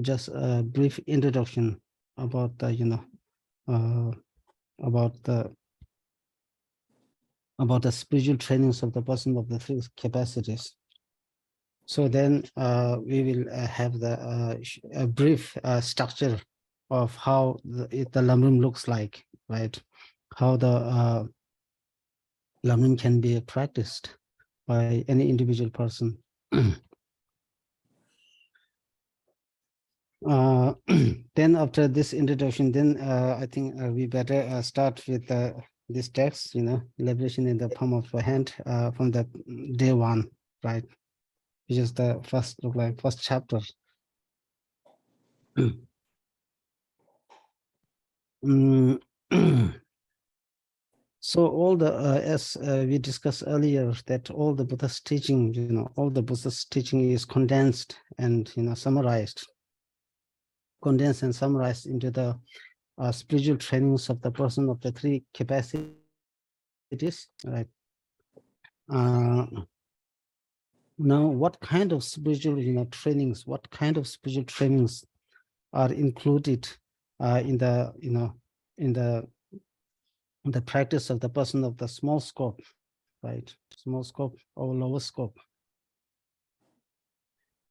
just a brief introduction about the, about the spiritual trainings of the person of the three capacities. So then we will have a brief structure of how the Lamrim looks like, right? How the Lamrim can be practiced by any individual person. Then after this introduction, then I think we better start with this text, liberation in the palm of the hand from the day one, right? Which is the first chapter. So all the as we discussed earlier, that all the Buddha's teaching, all the Buddha's teaching is condensed and summarized into the spiritual trainings of the person of the three capacities, right? Now, what kind of spiritual trainings? What kind of spiritual trainings are included in the practice of the person of the small scope, right? Small scope or lower scope.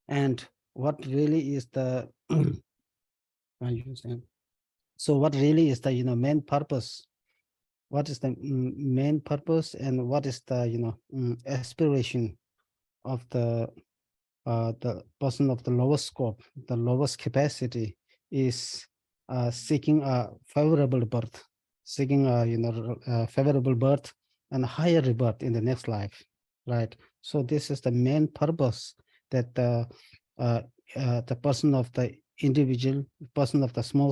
And what really is the so what really is the main purpose? What is the main purpose, and what is the aspiration of the person of the lowest scope, the lowest capacity, is seeking a favorable birth, seeking a favorable birth and higher rebirth in the next life, right? So this is the main purpose that the person of the individual, person of the small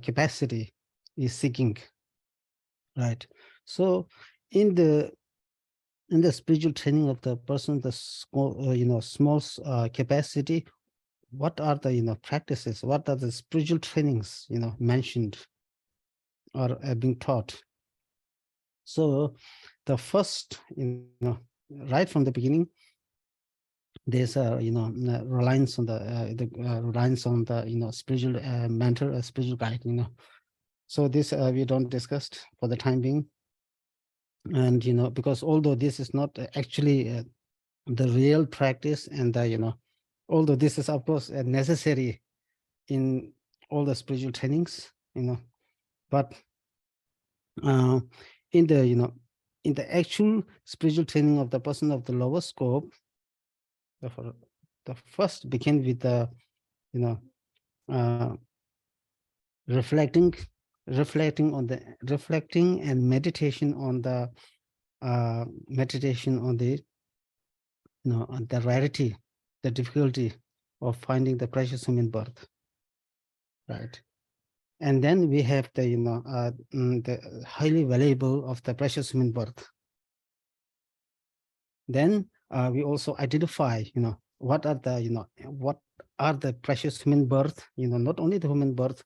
capacity is seeking, right? So in the spiritual training of the person, the small capacity, what are the practices? What are the spiritual trainings mentioned or being taught? So the first, right from the beginning, there's a reliance on the spiritual mentor, spiritual guide. So this we don't discuss for the time being, and because although this is not actually the real practice, and although this is of course necessary in all the spiritual trainings, but in the actual spiritual training of the person of the lower scope, the first begin with the reflecting and meditation on the on the rarity, the difficulty of finding the precious human birth, right? And then we have the the highly valuable of the precious human birth. Then we also identify what are the precious human birth, not only the human birth,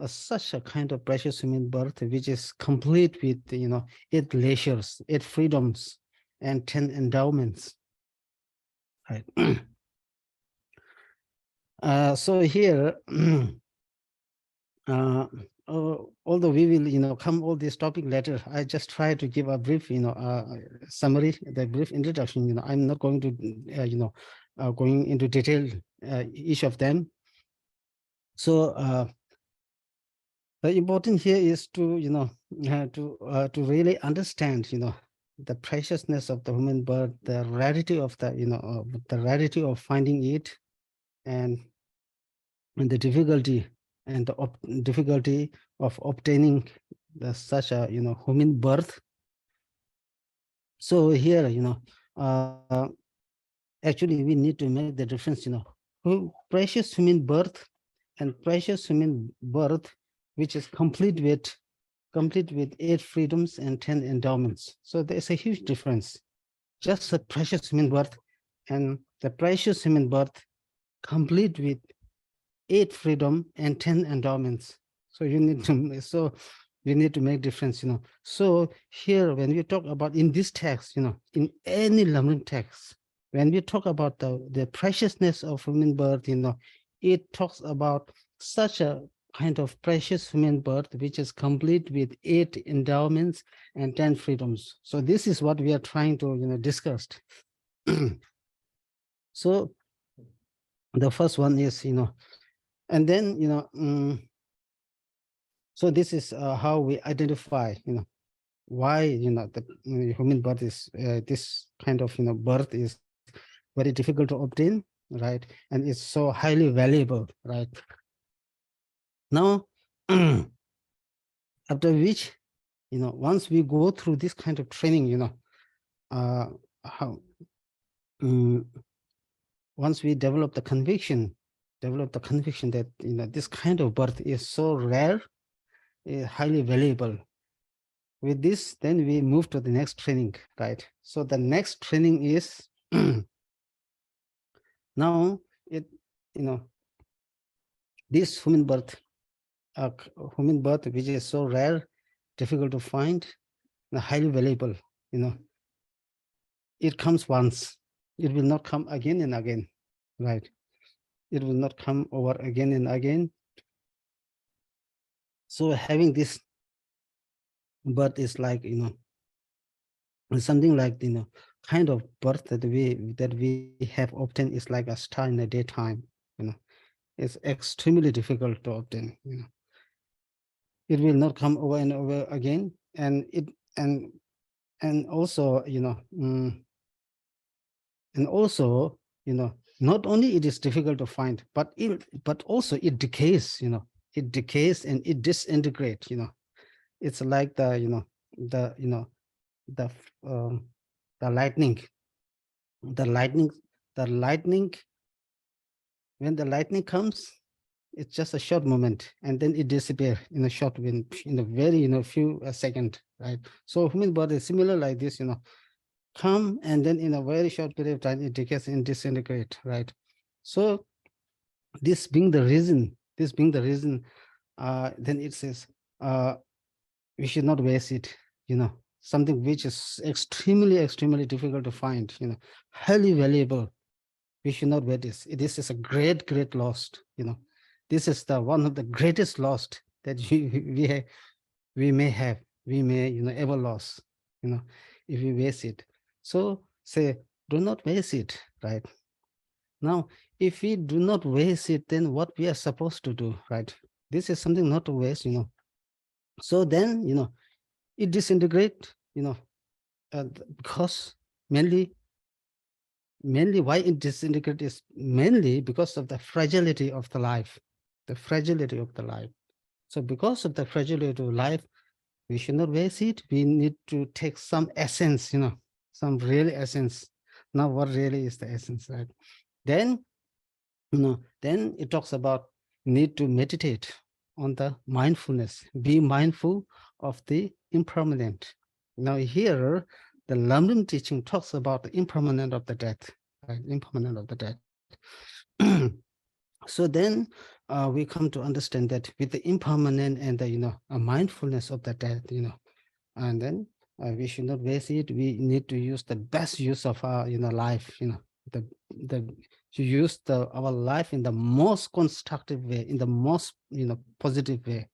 such a kind of precious human birth which is complete with 8 leisures, 8 freedoms, and 10 endowments, right? So here although we will come all this topic later, I just try to give a brief summary, the brief introduction. I'm not going to going into detail each of them. So the important here is to to really understand the preciousness of the human birth, the rarity of the rarity of finding it, and the difficulty and the difficulty of obtaining such a human birth. So here actually we need to make the difference, precious human birth and precious human birth which is complete with 8 freedoms and 10 endowments. So there's a huge difference. Just a precious human birth and the precious human birth complete with 8 freedom and 10 endowments. So you need to make difference. So here when we talk about in this text, in any Lamrim text, when we talk about the preciousness of human birth, it talks about such a kind of precious human birth, which is complete with 8 endowments and 10 freedoms. So this is what we are trying to, discuss. So the first one is, and then, so this is how we identify, why, the human birth is, this kind of, birth is very difficult to obtain, right? And it's so highly valuable, right? Now, after which, once we go through this kind of training, uh, how, um, once we develop the conviction that, this kind of birth is so rare, highly valuable. With this, then we move to the next training, right? So the next training is now it, this human birth, which is so rare, difficult to find, highly valuable, you know, it comes once. It will not come again and again, right? It will not come over again and again. So having this birth is like, something like, kind of birth that we have obtained is like a star in the daytime, you know. It's extremely difficult to obtain, It will not come over and over again, and and also, and also, not only it is difficult to find, but also it decays, it decays and it disintegrates, It's like the, the, the, the lightning, the lightning, the lightning, when the lightning comes, it's just a short moment and then it disappears in a short, in a very, few second, right? So human body is similar like this, come and then in a very short period of time it decays and disintegrate, right? So this being the reason, then it says, we should not waste it, something which is extremely difficult to find, highly valuable. We should not waste this. This is a great loss, this is the one of the greatest loss that we may have, we may, ever lose, if we waste it. So say, do not waste it, right? Now, if we do not waste it, then what we are supposed to do, right? This is something not to waste, So then, it disintegrate, because mainly why it disintegrate is mainly because of the fragility of the life, the fragility of the life. So because of the fragility of life, we should not waste it. We need to take some essence, some real essence. Now, what really is the essence, right? Then, then it talks about need to meditate on the mindfulness. Be mindful of the impermanent. Now, here, the Lamrim teaching talks about the impermanent of the death, right? Impermanent of the death. So then we come to understand that with the impermanent and the, a mindfulness of the death, and then we should not waste it. We need to use the best use of our, life, the to use our life in the most constructive way, in the most, positive way,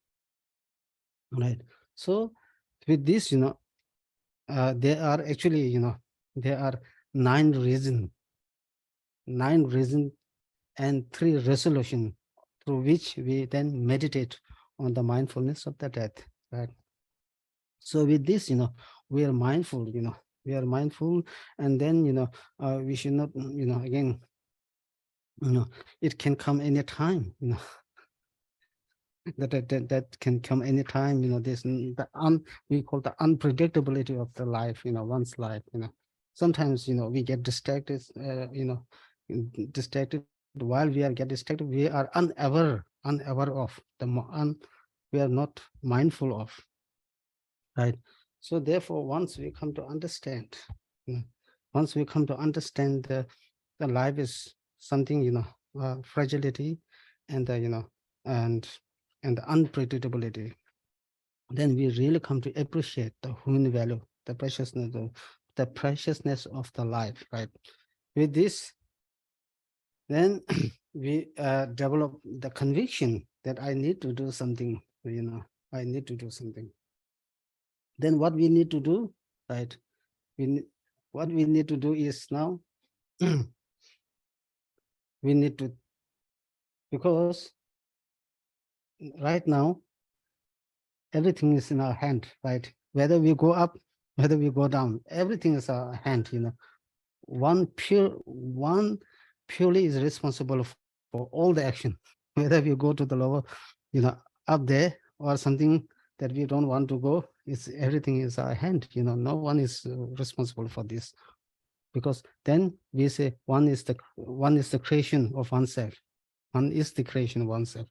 right? So with this, there are actually, there are 9 reasons and 3 resolution through which we then meditate on the mindfulness of the death, right? So with this, we are mindful, we are mindful, and then, we should not, again, it can come anytime, that can come anytime, this we call the unpredictability of the life, one's life, sometimes, we get distracted, distracted. While we are get distracted, we are unaware of we are not mindful of, right? So therefore, once we come to understand, once we come to understand the life is something, fragility and the, and the unpredictability, then we really come to appreciate the human value, the preciousness of the life, right? With this, then we develop the conviction that I need to do something, I need to do something. Then what we need to do, right? What we need to do is now we need to, because right now everything is in our hand, right? Whether we go up, whether we go down, everything is our hand. One purely is responsible for all the action, whether we go to the lower, you know, up there or something that we don't want to go. It's everything is our hand. No one is responsible for this, because then we say one is the creation of oneself. One is the creation of oneself.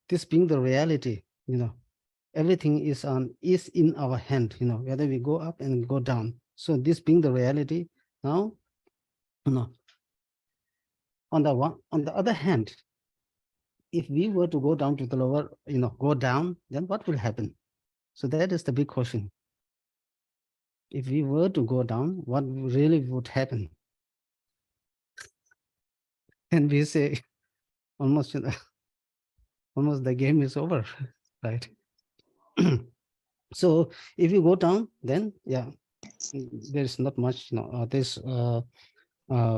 This being the reality, everything is in our hand. Whether we go up and go down. So this being the reality, now, you know, on the other hand, if we were to go down to the lower, go down, then what will happen? So that is the big question. If we were to go down, what really would happen? And we say almost, almost the game is over, right? So if you go down, then yeah, there's not much, there's no, room.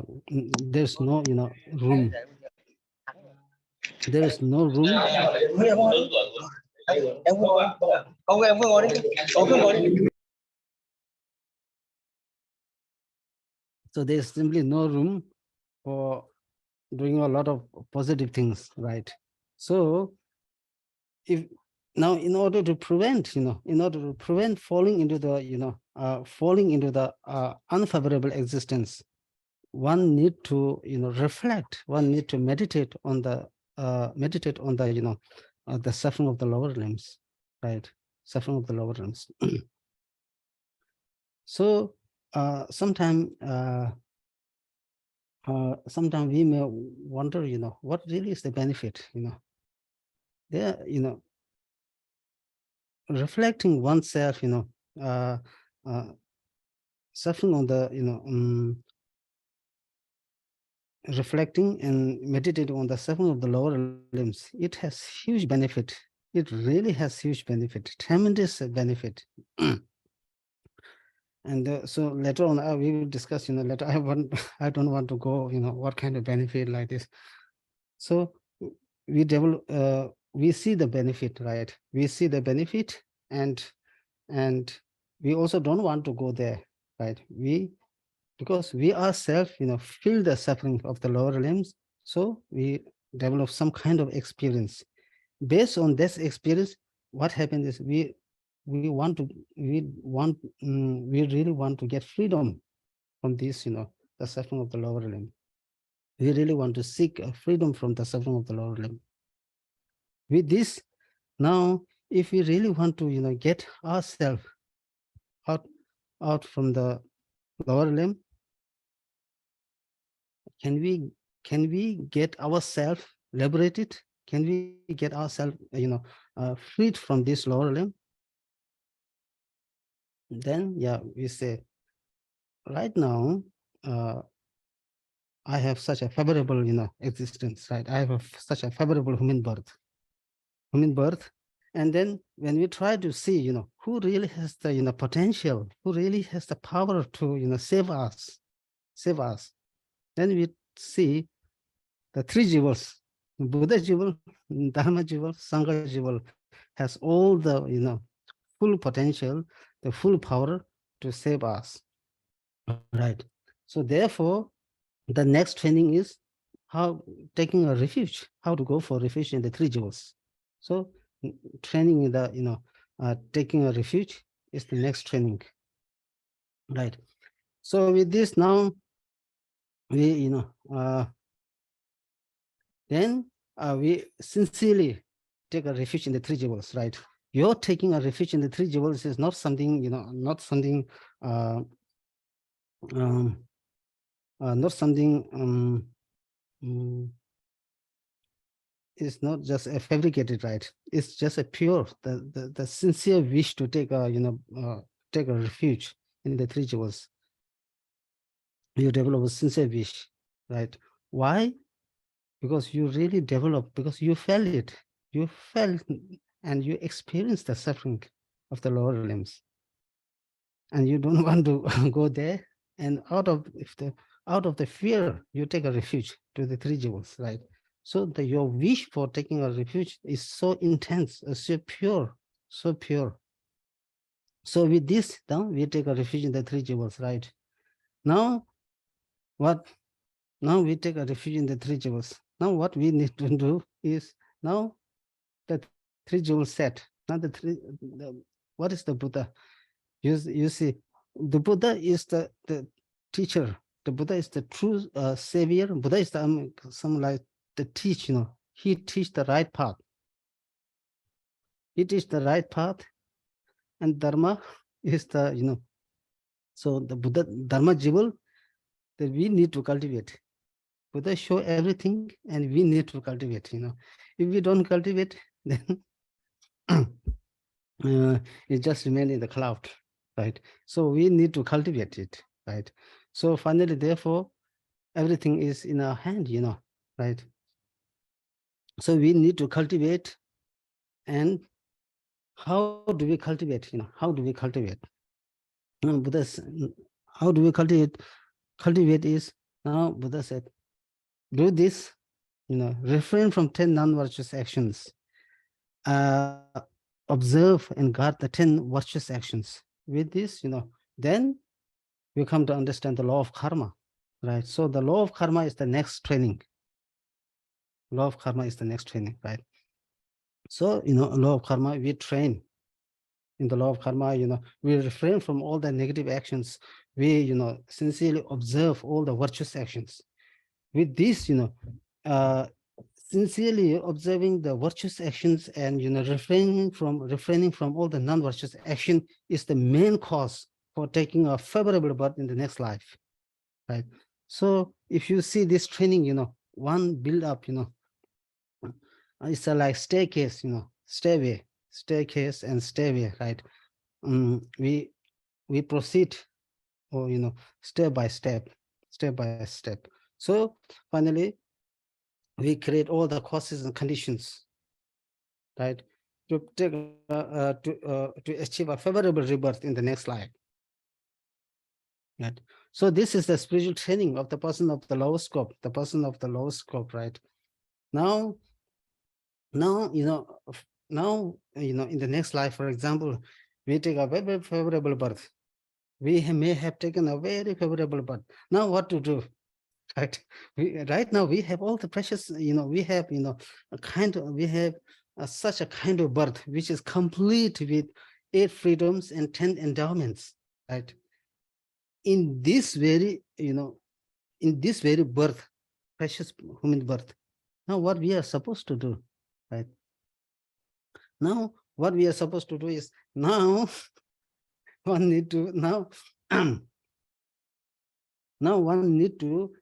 There is no room. So there's simply no room for doing a lot of positive things, right? So if now, in order to prevent, falling into the, falling into the unfavorable existence, one need to, reflect. One need to meditate on the, the suffering of the lower limbs, right? Suffering of the lower limbs. So sometimes we may wonder, what really is the benefit, there, reflecting oneself, uh, uh, suffering on the, reflecting and meditating on the suffering of the lower limbs, it has huge benefit. It really has huge benefit, tremendous benefit. And so later on, we will discuss, later. I don't want to go, what kind of benefit like this. So we develop, we see the benefit, right? We see the benefit, and we also don't want to go there, right? Because we ourselves, feel the suffering of the lower limbs. So we develop some kind of experience. Based on this experience, what happens is we really want to get freedom from this, the suffering of the lower limb. We really want to seek freedom from the suffering of the lower limb. With this, now, if we really want to, get ourselves out from the lower limb, can we get ourselves liberated? Can we get ourselves, freed from this lower limb? Then, yeah, we say, right now, uh, I have such a favorable, existence, right? I have such a favorable human birth. And then when we try to see, who really has the, potential, who really has the power to, save us, then we see the three jewels: Buddha jewel, Dharma jewel, Sangha jewel, has all the, full potential, the full power to save us, right? So therefore, the next training is how taking a refuge, how to go for refuge in the three jewels. So training in the, taking a refuge is the next training, right? So with this now, we, then we sincerely take a refuge in the three jewels, right? You're taking a refuge in the three jewels is not something, not something, uh, um, not something, mm, it's not just a fabricated, right? It's just a pure, the sincere wish to take a, take a refuge in the three jewels. You develop a sincere wish, right? Why? because you really develop, because you felt it. You felt and you experienced the suffering of the lower limbs. And you don't want to go there. And out of the fear, you take a refuge to the three jewels, right? So your wish for taking a refuge is so intense, so pure, so pure. So with this, now we take a refuge in the three jewels, right? Now, what? Now we take a refuge in the three jewels. Now what we need to do is, now the three jewels set. Now what is the Buddha? You see, the Buddha is the teacher. The Buddha is the true savior. Buddha is the some like the teach. He teach the right path. He teach the right path, and Dharma is the So the Buddha Dharma jewel that we need to cultivate. Buddha show everything, and we need to cultivate. If we don't cultivate, then it just remain in the cloud, right? So we need to cultivate it, right? So finally, therefore, everything is in our hand, right? So we need to cultivate. And how do we cultivate? How do we cultivate? Buddha, how do we cultivate? Cultivate is, now Buddha said, do this, refrain from 10 non-virtuous actions, observe and guard the 10 virtuous actions. With this, then we come to understand the law of karma, right? So the law of karma is the next training. Law of karma is the next training, right? So, law of karma, we train. In the law of karma, we refrain from all the negative actions. We, sincerely observe all the virtuous actions. With this, sincerely observing the virtuous actions and, refraining from all the non-virtuous action is the main cause for taking a favorable birth in the next life, right? So if you see this training, one build up, it's a like staircase, staircase and stairway, right? We proceed, or step by step, so finally we create all the causes and conditions, right, to take to achieve a favorable rebirth in the next life, right? So this is the spiritual training of the person of the lower scope, right? Now now in the next life, for example, we take a very favorable birth. We may have taken a very favorable birth. Now what to do? Right, right now we have all the precious, we have, we have such a kind of birth which is complete with 8 freedoms and 10 endowments, right? In this very, in this very birth, precious human birth, now what we are supposed to do, right? Now what we are supposed to do is, now one need to now now one need to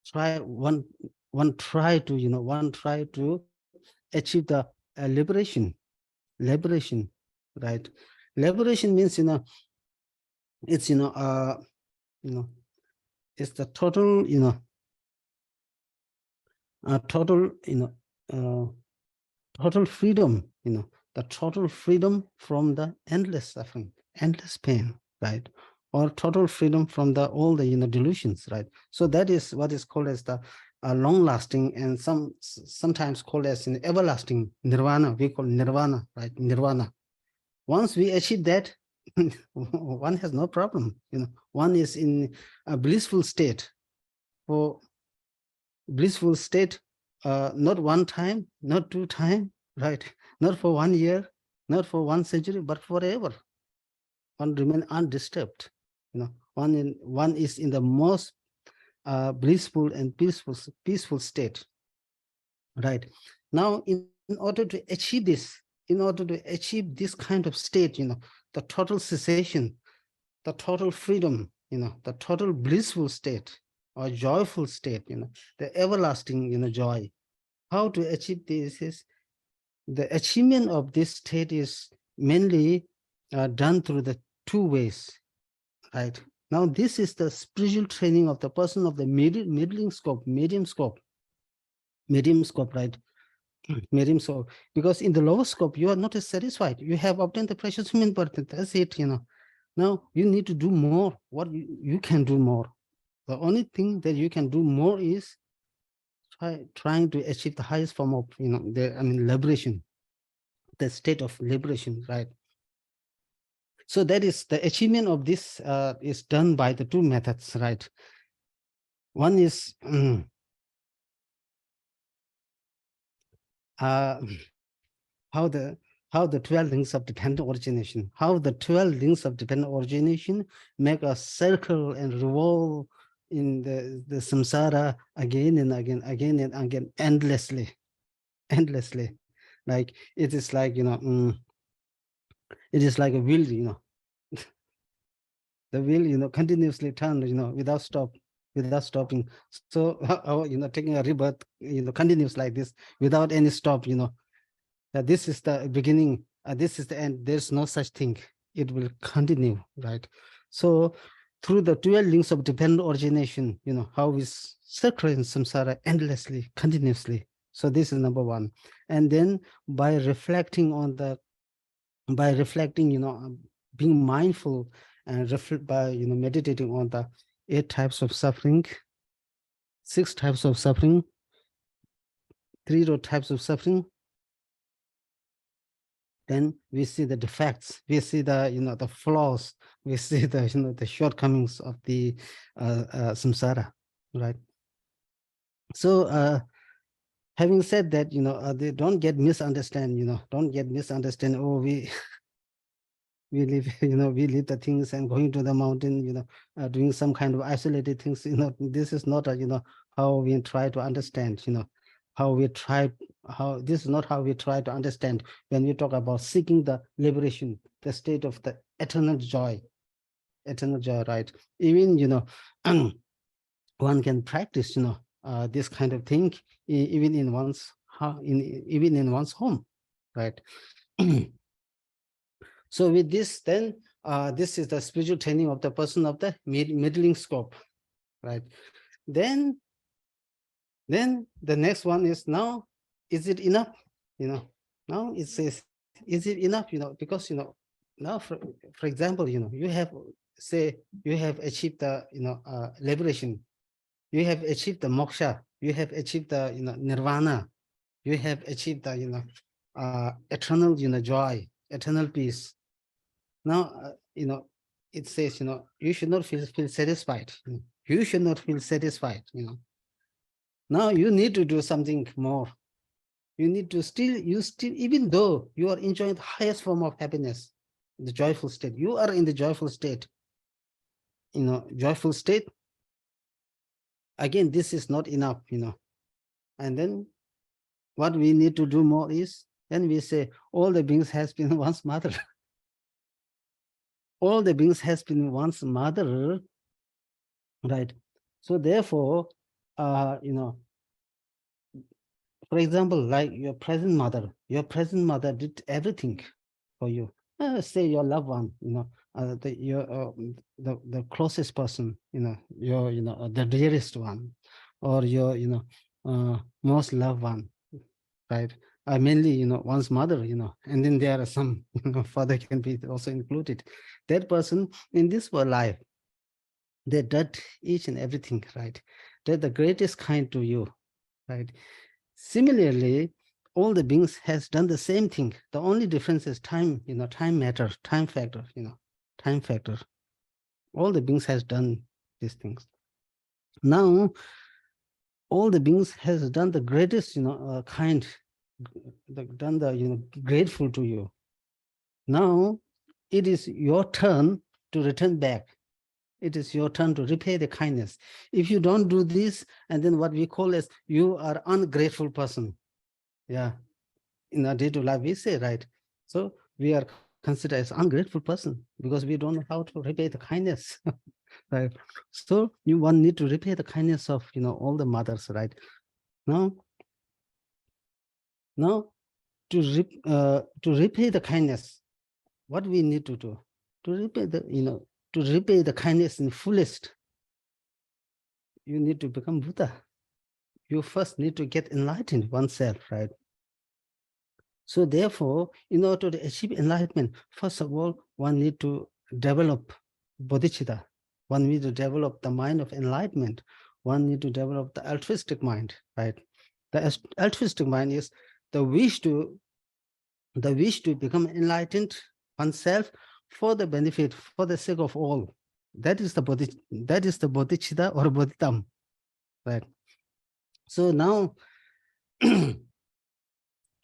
try one try to achieve the liberation, right? Liberation means, it's you know it's the total, total, total freedom, the total freedom from the endless suffering, endless pain, right? Or total freedom from the all the delusions, right? So that is what is called as the long lasting, and sometimes called as an everlasting nirvana. We call nirvana, right? Nirvana. Once we achieve that, one has no problem. One is in a blissful state. For blissful state, not one time, not two time, right? Not for 1 year, not for 1 century, but forever. One remain undisturbed. One is in the most blissful and peaceful state, right? Now, in order to achieve this, this kind of state, the total cessation, the total freedom, the total blissful state or joyful state, the everlasting, joy. How to achieve this is, the achievement of this state is mainly done through the two ways, right? Now, this is the spiritual training of the person of the medium scope, right? Medium scope. Because in the lower scope, you are not satisfied. You have obtained the precious human birth. That's it, Now you need to do more. What you can do more. The only thing that you can do more is trying to achieve the highest form of, liberation, the state of liberation, right? So that is the achievement of this is done by the two methods, right? One is how the 12 links of dependent origination, how the 12 links of dependent origination make a circle and revolve in the samsara again and again, endlessly. Like it is like, it is like a wheel, the wheel, continuously turn, without stopping. So, taking a rebirth, continues like this without any stop, this is the beginning, this is the end. There's no such thing. It will continue, right? So through the 12 links of dependent origination, how we circle in samsara endlessly, continuously. So this is number one. And then by reflecting, being mindful and by, meditating on the 8 types of suffering, 6 types of suffering, 3 types of suffering, then we see the defects, we see the flaws, we see the shortcomings of the samsara, right? So having said that, they don't get misunderstand, oh, we live, we leave the things and going to the mountain, doing some kind of isolated things, this is not how we try to understand, how we try, how this is not how we try to understand when we talk about seeking the liberation, the state of the eternal joy, right? Even, one can practice, this kind of thing, even in one's, even in one's home, right? So with this, then this is the spiritual training of the person of the middling scope, right? Then the next one is, now, is it enough? Now it says, is it enough? Because now, for example, you have, say, you have achieved the liberation, you have achieved the moksha, you have achieved the nirvana, you have achieved the eternal joy, eternal peace. Now, it says, you should not feel satisfied. You should not feel satisfied. Now you need to do something more. You need to still, even though you are enjoying the highest form of happiness, the joyful state, you are in the joyful state. Joyful state. Again, this is not enough. And then what we need to do more is, then we say, all the beings has been once mother. All the beings has been once mother, right? So therefore, for example, like your present mother did everything for you. Say your loved one, the closest person, the dearest one, or your, most loved one, right? Mainly, one's mother, and then there are some, father can be also included. That person in this world life, they did each and everything, right? They're the greatest kind to you, right? Similarly, all the beings has done the same thing. The only difference is time, time matter, time factor, time factor. All the beings has done these things. Now, all the beings has done the greatest, kind, done the, grateful to you. Now, it is your turn to return back. It is your turn to repay the kindness. If you don't do this, and then what we call as, you are ungrateful person. Yeah. In our day-to-day life, we say, right? So we are considered as ungrateful person because we don't know how to repay the kindness, right? So one need to repay the kindness of, all the mothers, right? Now to repay the kindness, what we need to do to repay the, to repay the kindness in fullest, you need to become Buddha. You first need to get enlightened oneself, right? So therefore, in order to achieve enlightenment, first of all, one need to develop bodhicitta. One need to develop the mind of enlightenment. One need to develop the altruistic mind, right? The altruistic mind is the wish to become enlightened oneself for the benefit, for the sake of all. That is the bodhicitta or bodhitam, right? So now,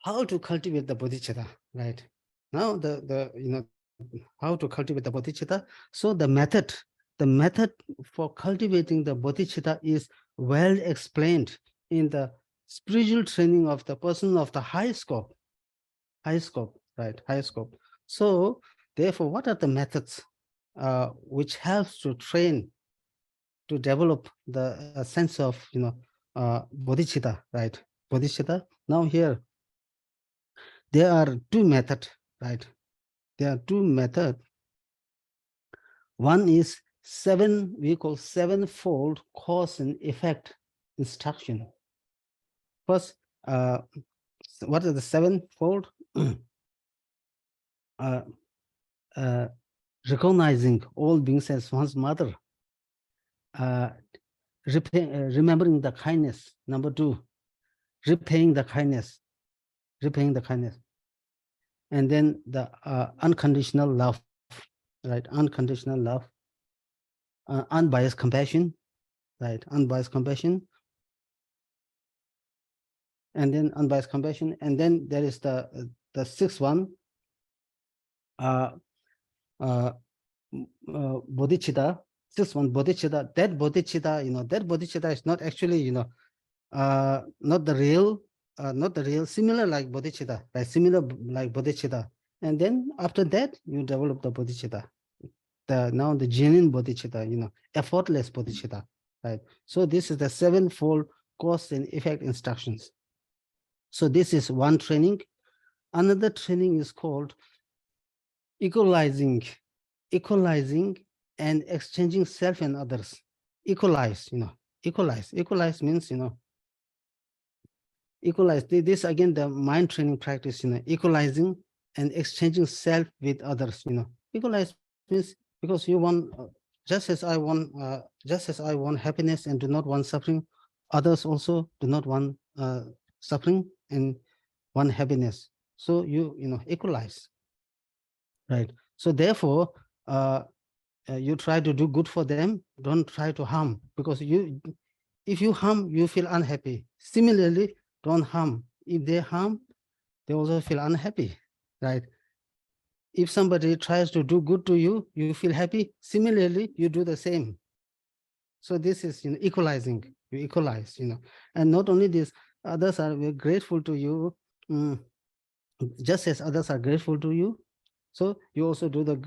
how to cultivate the bodhicitta, right? Now how to cultivate the bodhicitta. So the method for cultivating the bodhicitta is well explained in the spiritual training of the person of the high scope, right? High scope. So therefore, what are the methods which helps to train, to develop the sense of bodhicitta, right? Bodhicitta. Now here there are two methods, right? There are two methods. One is we call sevenfold cause and effect instruction. First, what are the sevenfold? Recognizing all beings as one's mother, remembering the kindness. Number two, repaying the kindness, and then the unconditional love, right? Unconditional love, unbiased compassion, right? Unbiased compassion, and then unbiased compassion, and then there is the sixth one, bodhicitta. Sixth one, bodhicitta. That bodhicitta, that bodhicitta is not actually, not the real, similar like bodhicitta, right? Similar like bodhicitta. And then after that, you develop the bodhicitta. Now the genuine bodhicitta, effortless bodhicitta, right? So this is the sevenfold cause and effect instructions. So this is one training. Another training is called equalizing and exchanging self and others. Equalize means, equalize. This again, the mind training practice, equalizing and exchanging self with others. Equalize means, because you want, just as I want happiness and do not want suffering, others also do not want suffering and want happiness. So equalize, right? So therefore, you try to do good for them, don't try to harm, because if you harm, you feel unhappy. Similarly, don't harm. If they harm, they also feel unhappy, right? If somebody tries to do good to you, you feel happy. Similarly, you do the same. So this is equalizing. You equalize, and not only this, others are very grateful to you, just as others are grateful to you. So you also do the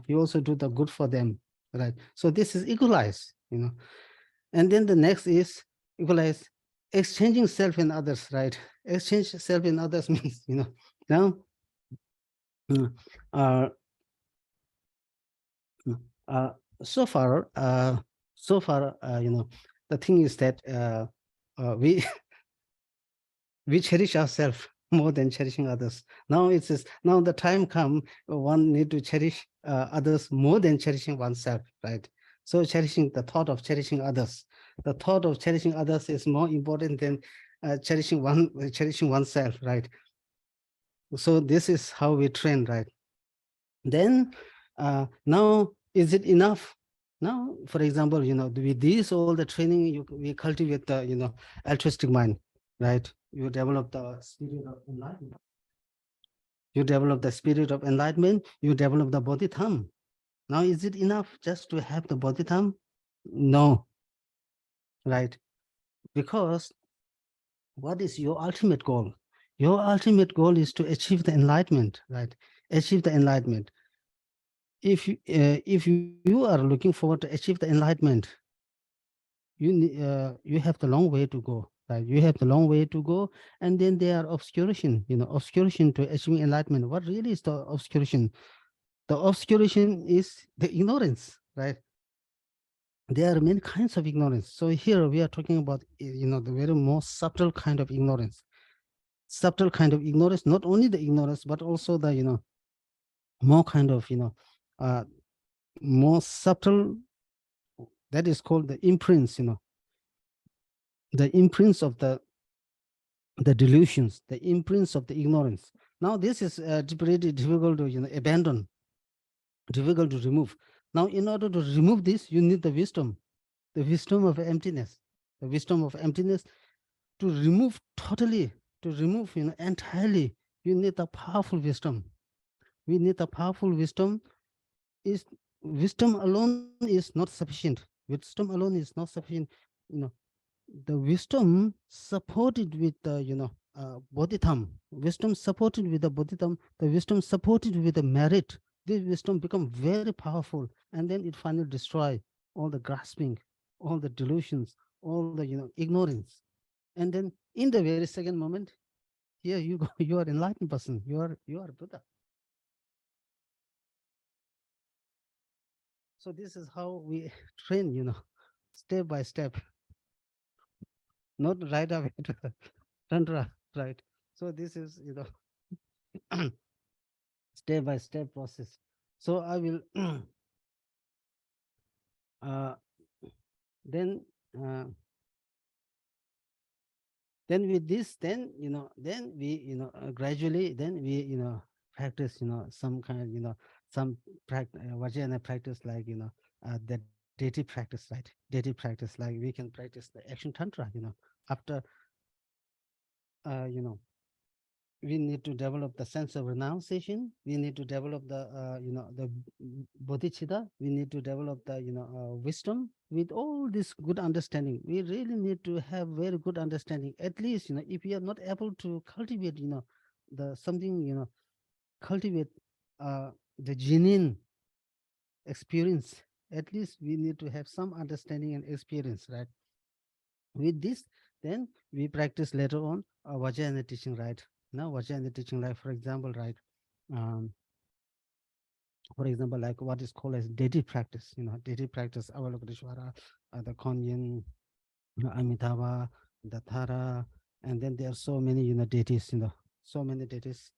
you also do the good for them, right? So this is equalize, and then the next is equalize, exchanging self and others, right? Exchange self and others means, now uh, uh, so far the thing is that we we cherish ourselves more than cherishing others. Now now the time come, one need to cherish others more than cherishing oneself, right? So cherishing, the thought of cherishing others, is more important than cherishing oneself, right? So this is how we train, right? Then now, is it enough? Now, for example, with this all the training, we cultivate the altruistic mind, right? You develop the spirit of enlightenment. You develop the spirit of enlightenment. You develop the bodhidharma. Now, is it enough just to have the bodhidharma? No, right? Because what is your ultimate goal? Your ultimate goal is to achieve the enlightenment, right? Achieve the enlightenment. If you are looking forward to achieve the enlightenment, you have the long way to go, right? You have the long way to go, and then there are obscuration, obscuration to achieving enlightenment. What really is the obscuration? The obscuration is the ignorance, right? There are many kinds of ignorance. So here we are talking about, the very most subtle kind of ignorance. Subtle kind of ignorance, not only the ignorance, but also the, more kind of, uh, more subtle, that is called the imprints, the imprints of the delusions, the imprints of the ignorance. Now this is pretty difficult to, abandon, difficult to remove. Now, in order to remove this, you need the wisdom of emptiness, the wisdom of emptiness to remove totally, to remove, entirely. You need a powerful wisdom. We need a powerful wisdom. Is wisdom alone is not sufficient. Wisdom alone is not sufficient. You know, the wisdom supported with the, bodhidharma, wisdom supported with the bodhidharma, the wisdom supported with the merit, this wisdom become very powerful, and then it finally destroy all the grasping, all the delusions, all the, ignorance. And then in the very second moment, here you go, you are enlightened person, you are Buddha. So this is how we train, step by step, not right away to tantra, right? So this is, step by step process. So I will uh, then uh, then with this, then, then we, gradually, then we, practice, some kind, some vajrayana practice, like, the deity practice, right? Deity practice, like we can practice the action tantra, after you know we need to develop the sense of renunciation. We need to develop the, the bodhicitta. We need to develop the, wisdom. With all this good understanding, we really need to have very good understanding. At least, if we are not able to cultivate, the something, cultivate the genuine experience, at least we need to have some understanding and experience, right? With this, then we practice later on vajrayana teaching, right? Now vajrayana teaching, like for example, right, um, for example, like what is called as deity practice, deity practice, Avalokiteshvara, the Konyin, Amitabha, the Thara, and then there are so many, deities, so many deities.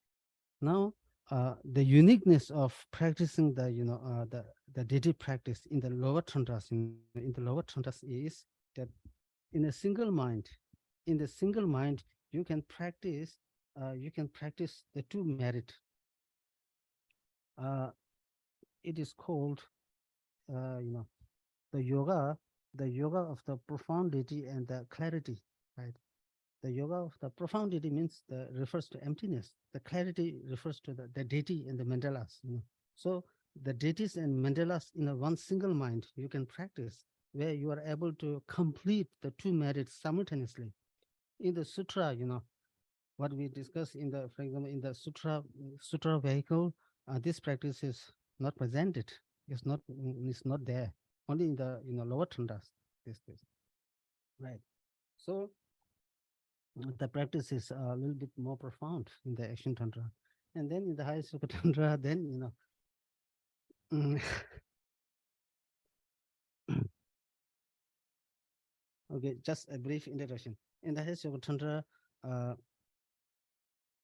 Now, the uniqueness of practicing the, the deity practice in the lower tantras, in the lower tantras, is that in a single mind, in the single mind, you can practice, the two merit. Uh, it is called, you know, the yoga, the yoga of the profundity and the clarity, right? The yoga of the profundity means refers to emptiness. The clarity refers to the deity and the mandalas. So the deities and mandalas in a one single mind you can practice, where you are able to complete the two merits simultaneously. In the sutra, what we discuss in the, for example, in the sutra vehicle, this practice is not presented. It's not there. Only in the, lower tandas. This right. So the practice is a little bit more profound in the action tantra, and then in the high yoga tantra, then, mm, okay, just a brief introduction. In the high yoga tantra, uh,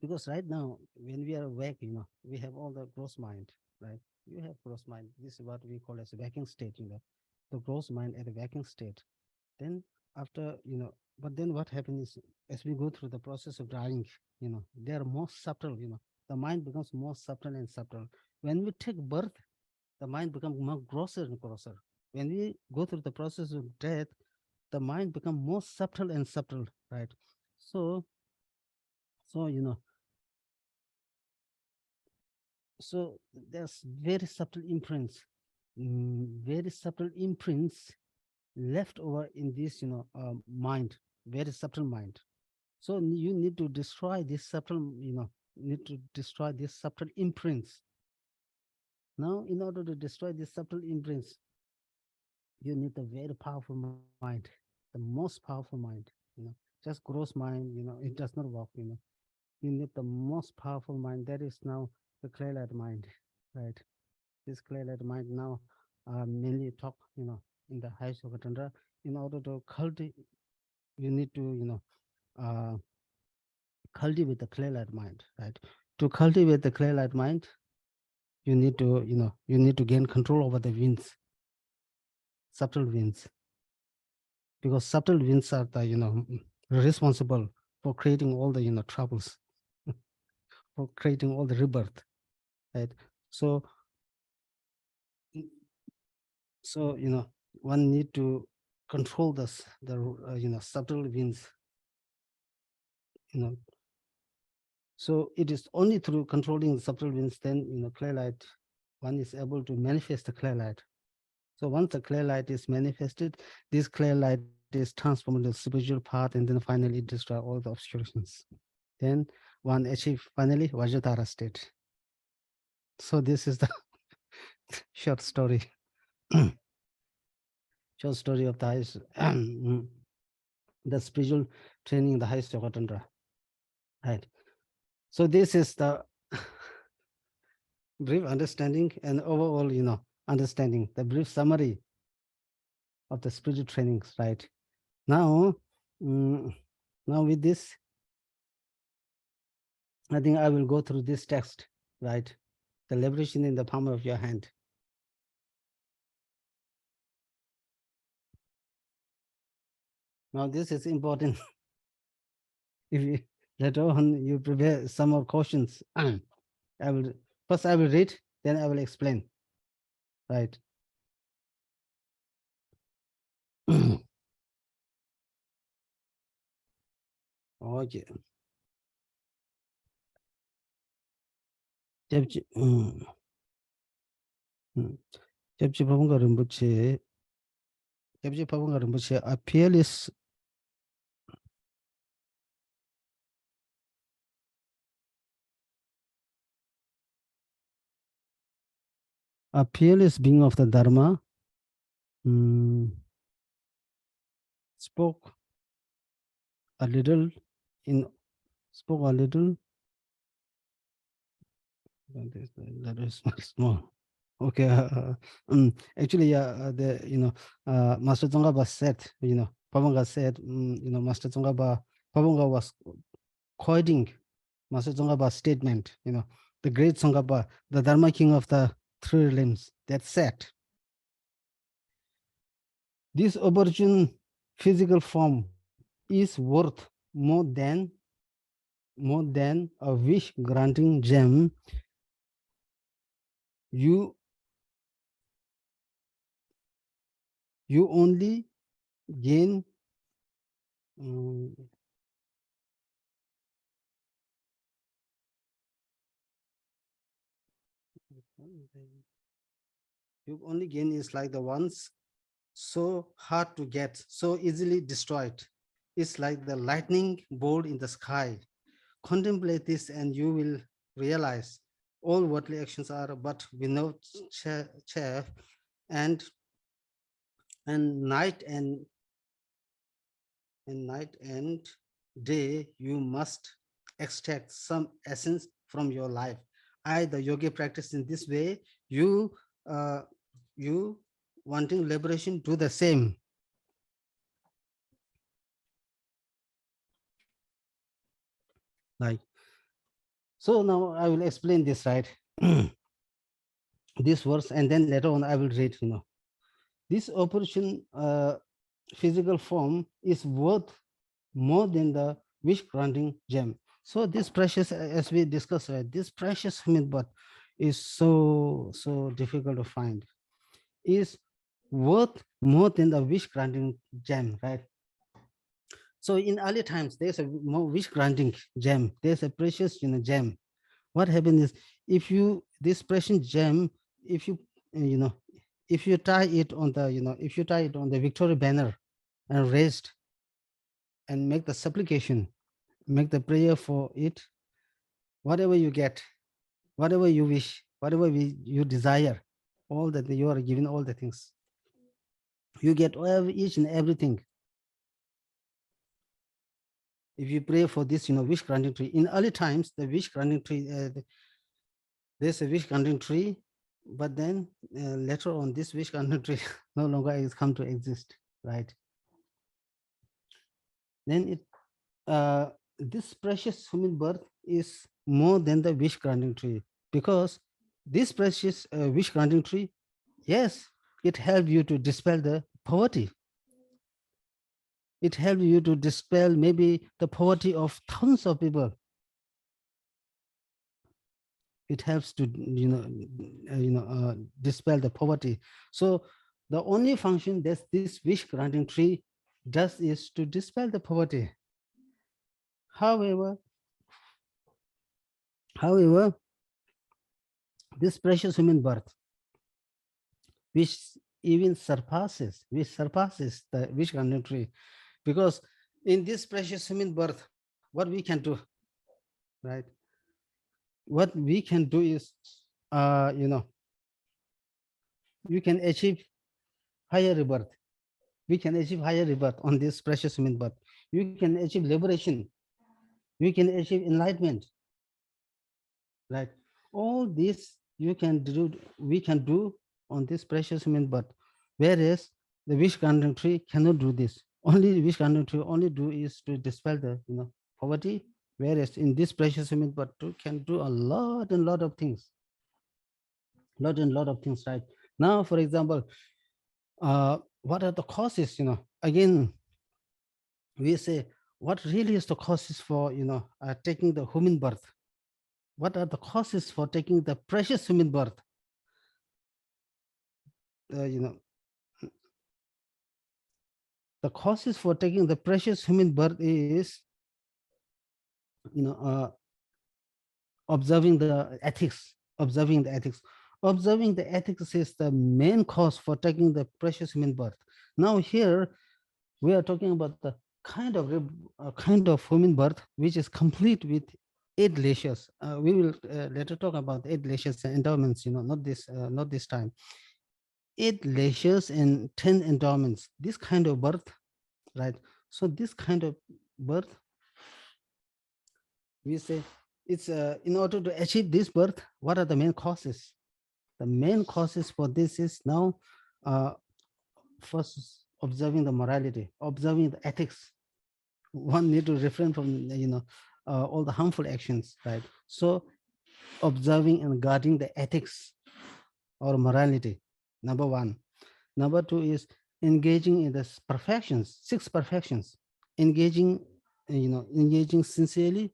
because right now when we are awake, we have all the gross mind, right? You have gross mind. This is what we call as a waking state. The gross mind at a waking state. Then after, but then what happens is, as we go through the process of dying, they are more subtle. The mind becomes more subtle and subtle. When we take birth, the mind becomes more grosser and grosser. When we go through the process of death, the mind becomes more subtle and subtle, right? So, so you know, so there's very subtle imprints, very subtle imprints left over in this, mind, very subtle mind. So you need to destroy this subtle, need to destroy these subtle imprints. Now, in order to destroy these subtle imprints, you need a very powerful mind, the most powerful mind. Just gross mind, it does not work. You need the most powerful mind. That is now the clear light mind, right? this clay light mind now mainly talk, in the highest yoga tundra. In order to cultivate, you need to, uh, cultivate the clay light mind, right? To cultivate the clay light mind, you need to, you need to gain control over the winds, subtle winds, because subtle winds are the, responsible for creating all the, troubles, for creating all the rebirth, right? So, so, one need to control this, the, subtle winds, you know. So it is only through controlling the subtle winds, then, clay light, one is able to manifest the clay light. So once the clear light is manifested, this clear light is transformed into spiritual path, and then finally it destroys all the obscurations. Then one achieve finally Vajradhara state. So this is the short story, short story of the highest, the spiritual training in the highest yoga tundra. Right. So this is the brief understanding and overall, understanding, the brief summary of the spiritual trainings. Right. Now, mm, now with this, I think I will go through this text, right? The liberation in the palm of your hand. Now, this is important. If you later on you prepare some more questions, I will first I will read, then I will explain, right? Okay. Chepchi, Chepchi Pabunga Rinpoche, Chepchi Pabunga Rinpoche, a peerless being of the Dharma, spoke a little in spoke a little. That is small. Okay. Actually, yeah, Master Tsongkhapa said, Pabanga said, Master Tsongkhapa, Pabanga was quoting Master Tsongkhapa's statement, the great Tsongkhapa, the Dharma king of the three limbs, that said, this opportune physical form is worth more than a wish granting gem. You you only gain um, you only gain is like the ones so hard to get, so easily destroyed. It's like the lightning bolt in the sky. Contemplate this and you will realize all worldly actions are but without chaff, and night and night and day you must extract some essence from your life. The yogi practice in this way, you uh, you wanting liberation, do the same. Like, so now I will explain this, right? This verse, and then later on I will read, this operation physical form is worth more than the wish granting gem. So this precious, as we discussed, right, this precious human birth is so difficult to find, is worth more than the wish granting gem, right? So in early times, there's a more wish granting gem. There's a precious, gem. What happens is, if you this precious gem, if you you know if you tie it on the if you tie it on the victory banner and raised and make the supplication, make the prayer for it, whatever you get, whatever you wish, whatever you desire, all that you are given, all the things you get, each and everything. If you pray for this, wish granting tree. In early times, the wish granting tree, there's a wish granting tree. but then later on, this wish granting tree no longer is come to exist, right? Then this precious human birth is more than the wish granting tree, because this precious wish granting tree, yes, it helped you to dispel the poverty. It helped you to dispel maybe the poverty of thousands of people. It helps to dispel the poverty. So the only function that this wish granting tree does is to dispel the poverty. However, however, this precious human birth, which which surpasses the wish granting tree, because in this precious human birth, what we can do, right? What we can do is, uh, you know, you can achieve higher rebirth. We can achieve higher rebirth on this precious human birth. You can achieve liberation. You can achieve enlightenment, right? All this you can do, we can do on this precious human birth. Whereas the wish granting tree cannot do this. Only the wish granting tree only do is to dispel the poverty. Whereas in this precious human birth too can do a lot and lot of things, lot of things, right? Now, for example, what are the causes? Again, we say, what really is the causes for taking the human birth? What are the causes for taking the precious human birth? uh, you know the causes for taking the precious human birth is, you know uh, observing the ethics. Observing the ethics is the main cause for taking the precious human birth. Now here we are talking about the kind of human birth which is complete with eight lashes. We will later talk about eight lashes and endowments, not this time. Eight lashes and 10 endowments, this kind of birth, right? So this kind of birth, we say, it's in order to achieve this birth, what are the main causes? The main causes for this is now, uh, first, observing the morality, observing the ethics. One need to refrain from all the harmful actions, right? So observing and guarding the ethics or morality, number one. Number two is engaging in the perfections, six perfections, engaging engaging sincerely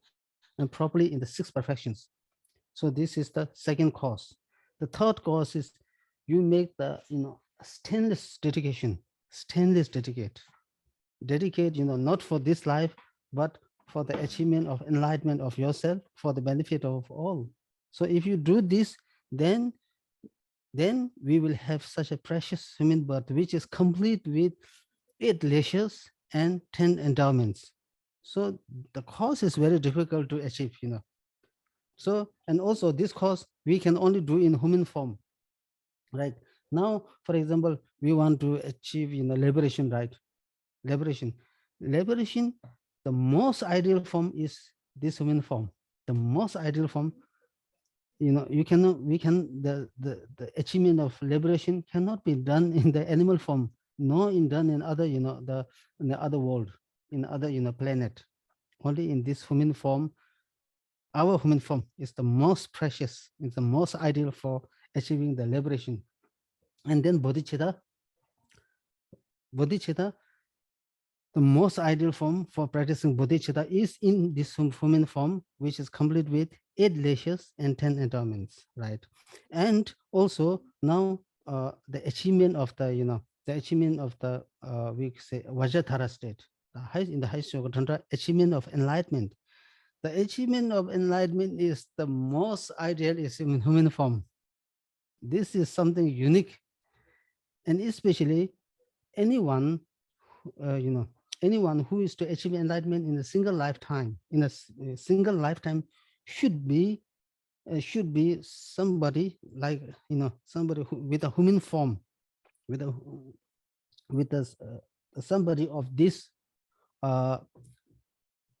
and properly in the six perfections. So this is the second cause. The third cause is you make the stainless dedication, stainless dedicate, not for this life, but for the achievement of enlightenment of yourself, for the benefit of all. So if you do this, then we will have such a precious human birth which is complete with eight lashes and 10 endowments. So the cause is very difficult to achieve. So, and also this cause we can only do in human form, right? Now, for example, we want to achieve liberation, right? Liberation. Liberation, the most ideal form is this human form. The most ideal form, you cannot, we can, the achievement of liberation cannot be done in the animal form, nor in done in other, in the other world, in other, planet. Only in this human form, our human form is the most precious, is the most ideal for achieving the liberation. And then bodhicitta, the most ideal form for practicing bodhicitta is in this human form, which is complete with eight lashes and 10 endowments, right? And also now, the achievement of the, the achievement of the, we say, Vajradhara state, in the highest yoga tantra, achievement of enlightenment. The achievement of enlightenment is the most ideal is in human form. This is something unique, and especially anyone, you know, anyone who is to achieve enlightenment in a single lifetime, a single lifetime, should be somebody like, somebody with a human form, with a with a somebody of this, uh,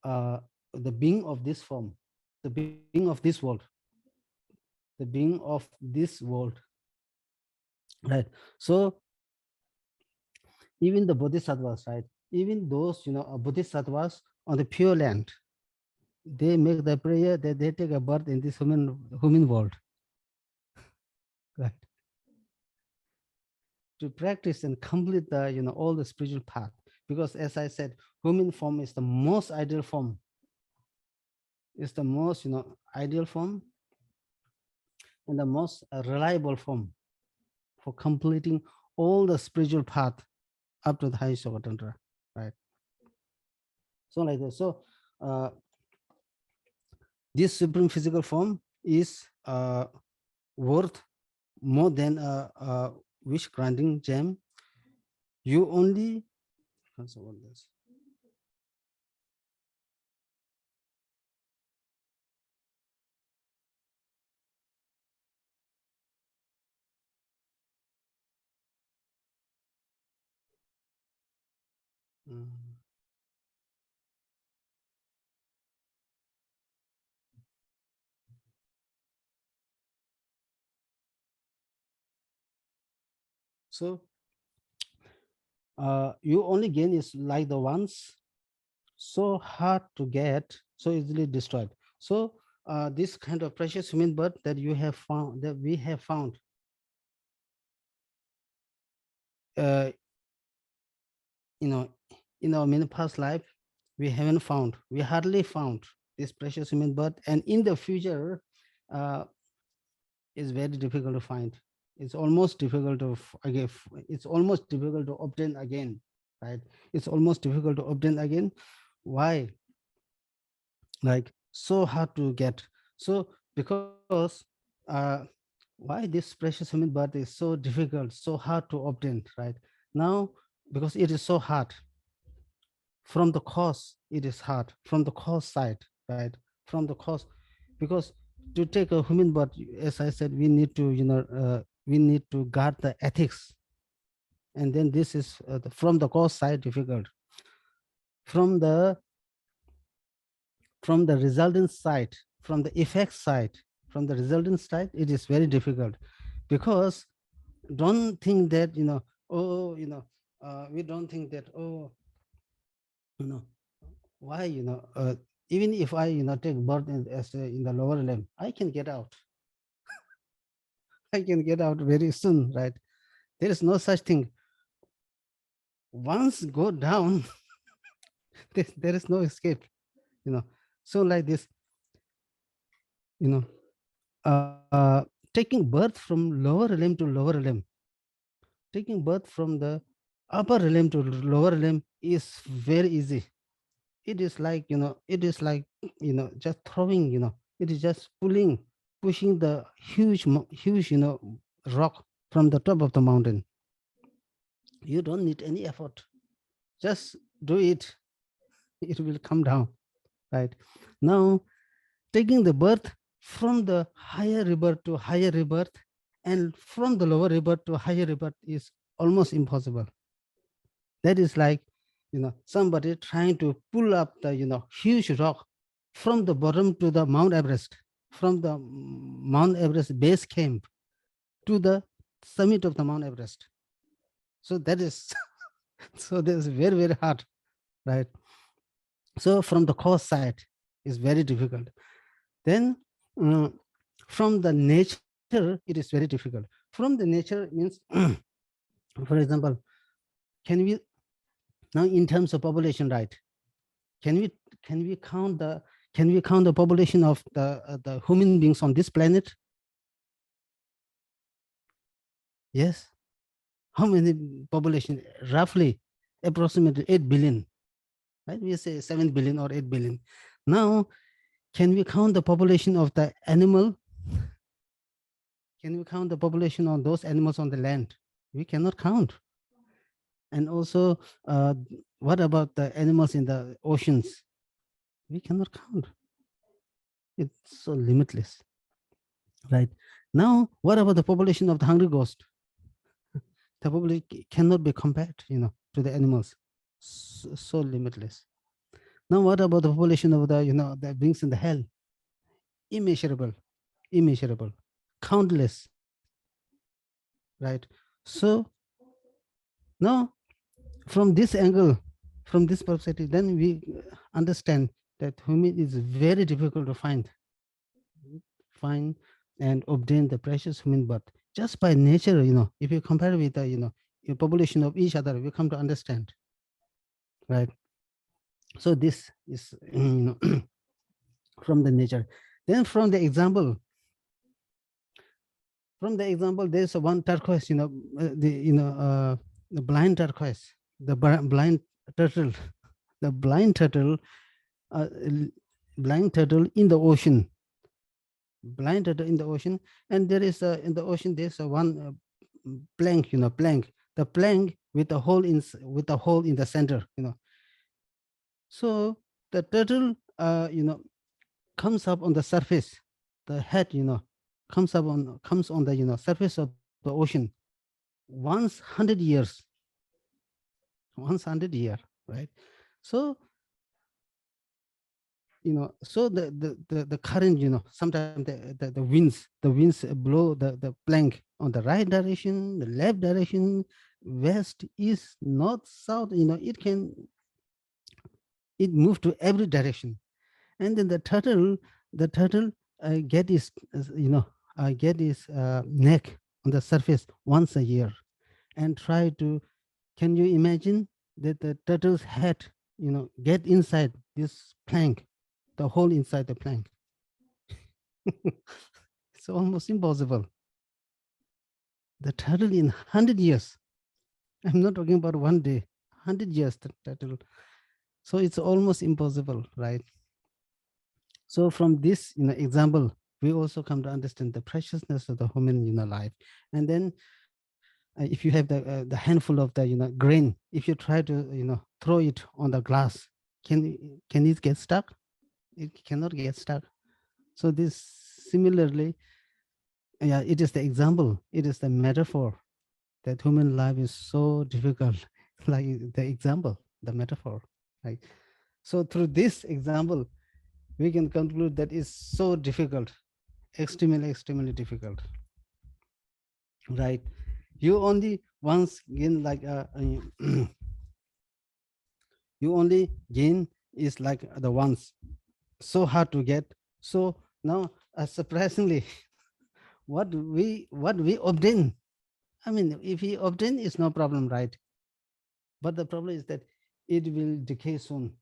uh, the being of this form, the being of this world, the being of this world. right? So even the bodhisattvas, right? Even those, bodhisattvas on the pure land, they make the prayer that they take a birth in this human world, right? To practice and complete the, all the spiritual path. Because as I said, human form is the most ideal form, is the most, ideal form and the most reliable form for completing all the spiritual path up to the highest Tantra, right? So like this. So uh, this supreme physical form is worth more than a wish granting gem. You only also what this. Mm. So you only gain is like the ones so hard to get, so easily destroyed. So this kind of precious human birth that you have found, that we have found, uh, you know, in our many past life, we haven't found, we hardly found this precious human birth, and in the future, uh, is very difficult to find. It's almost difficult to again. It's almost difficult to obtain again, right? It's almost difficult to obtain again. Why? Like so hard to get. So because why this precious human birth is so difficult, so hard to obtain, right? Now, because it is so hard from the cause, it is hard from the cause side, right? From the cause, because to take a human birth, as I said, we need to, we need to guard the ethics, and then this is from the cause side difficult. From the resultant side, from the effect side, from the resultant side, it is very difficult, because don't think that, oh, we don't think that, oh, you know why, even if I, take birth in the lower limb, I can get out. I can get out very soon, right? There is no such thing. Once go down, there is no escape, you know. So like this, you know, taking birth from lower limb to lower limb, taking birth from the upper limb to lower limb is very easy. It is like, it is like, just throwing, it is just pushing the huge, rock from the top of the mountain. You don't need any effort. Just do it. It will come down, right? Now, taking the birth from the higher rebirth to higher rebirth, and from the lower rebirth to higher rebirth is almost impossible. That is like, somebody trying to pull up the, huge rock from the bottom to the Mount Everest, from the Mount Everest base camp to the summit of the Mount Everest. So that is, so that is very, very hard, right? So from the cause side is very difficult. Then uh, from the nature, it is very difficult. From the nature means, for example, can we, now in terms of population, right? Can we can we count the can we count the population of the human beings on this planet? Yes. How many population? Roughly, approximately 8 billion. Right? We say 7 billion or 8 billion. Now, can we count the population of the animal? Can we count the population on those animals on the land? We cannot count. And also, what about the animals in the oceans? We cannot count. It's so limitless, right? Now, what about the population of the hungry ghost? The population cannot be compared, to the animals. So limitless. Now, what about the population of the, the beings in the hell? Immeasurable, immeasurable, countless, right? So now, from this angle, from this perspective, then we understand that human is very difficult to find and obtain the precious human birth just by nature. If you compare with the your population of each other, we come to understand, right? So this is from the nature. Then from the example, there's a one turquoise, the blind turquoise, blind turtle, the uh, l- blind turtle in the ocean, blind turtle in the ocean, and there is in the ocean there's a one plank, the plank with a hole in the center. So the turtle, comes up on the surface, the head, comes on the surface of the ocean once 100 years, once 100 year, right? So so the current, sometimes the winds blow the plank on the right direction, the left direction, west, east, north, south. It move to every direction. And then the turtle get his neck on the surface once a year, and try to, can you imagine that the turtle's head get inside this plank, the hole inside the plank? It's almost impossible. The turtle in 100 years, I'm not talking about one day, 100 years, the turtle. So it's almost impossible, right? So from this example, we also come to understand the preciousness of the human life. And then if you have the handful of the grain, if you try to throw it on the glass, can it get stuck? It cannot get stuck. So this, similarly, yeah, it is the example, it is the metaphor that human life is so difficult. Like the example, the metaphor, right? So through this example, we can conclude that it's so difficult, extremely difficult, right? You only once gain like you only gain is like the ones, so hard to get. So now, surprisingly, what we obtain, I mean, if we obtain, it's no problem, right? But the problem is that it will decay soon.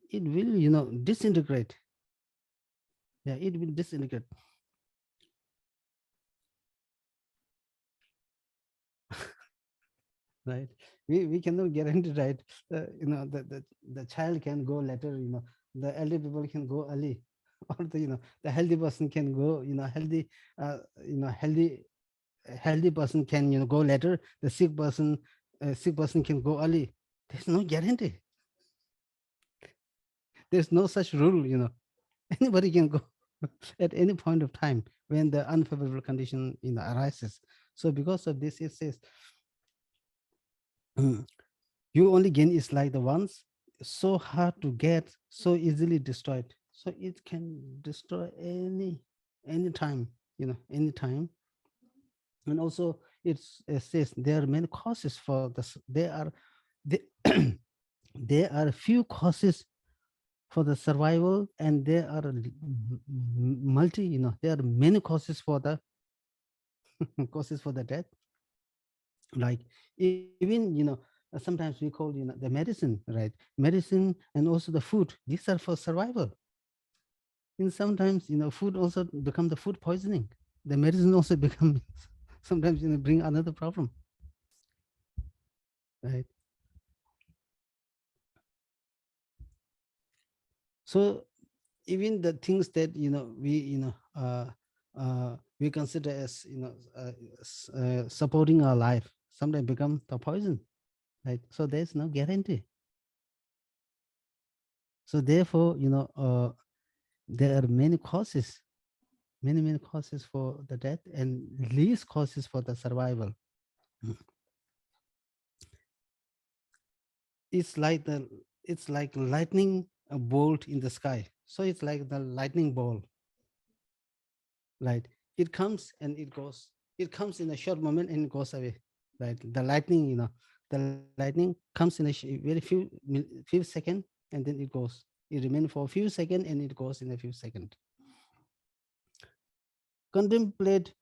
It will disintegrate. Yeah, it will disintegrate. Right? We cannot guarantee, right? The child can go later, the elder people can go early, or the healthy person can go, healthy person can go later, the sick person can go early. There's no guarantee. There's no such rule. Anybody can go at any point of time when the unfavorable condition arises. So because of this, it says, you only gain is like the ones, so hard to get, so easily destroyed. So it can destroy anytime, anytime. And also it says there are many causes for this. There, there are few causes for the survival, and there are multi, there are many causes for the causes for the death. Like, even sometimes we call the medicine, right? Medicine and also the food, these are for survival. And sometimes food also become the food poisoning. The medicine also become sometimes bring another problem, right? So even the things that we consider as supporting our life sometimes become the poison, right? So there's no guarantee. So therefore, there are many causes, many causes for the death, and least causes for the survival. Mm. It's like lightning a bolt in the sky. So it's like the lightning ball, right? It comes and it goes. It comes in a short moment and it goes away. right? The lightning, the lightning comes in a very few seconds, and then it goes. It remains for a few seconds, and it goes in a few seconds. Contemplate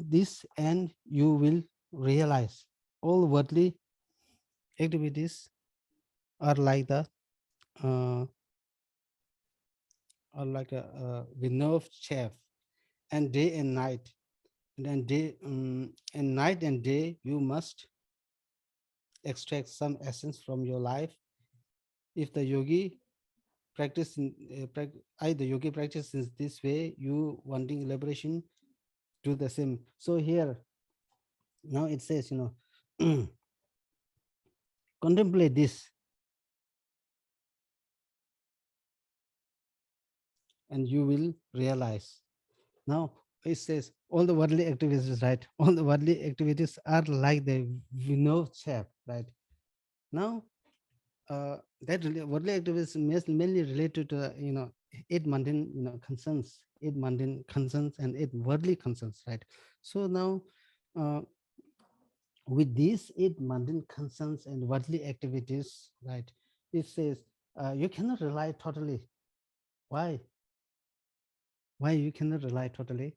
this, and you will realize all worldly activities are like the uh, are like a nerve chaff, and day and night, and night and day you must extract some essence from your life. If the yogi practice in the yogi practices this way, you wanting liberation, do the same. So here now it says, contemplate this, and you will realize. Now it says all the worldly activities, right? All the worldly activities are like the chap, right? Now that worldly activities mainly related to eight mundane concerns, and eight worldly concerns, right? So now uh, with these eight mundane concerns and worldly activities, right? It says you cannot rely totally. Why? Why you cannot rely totally?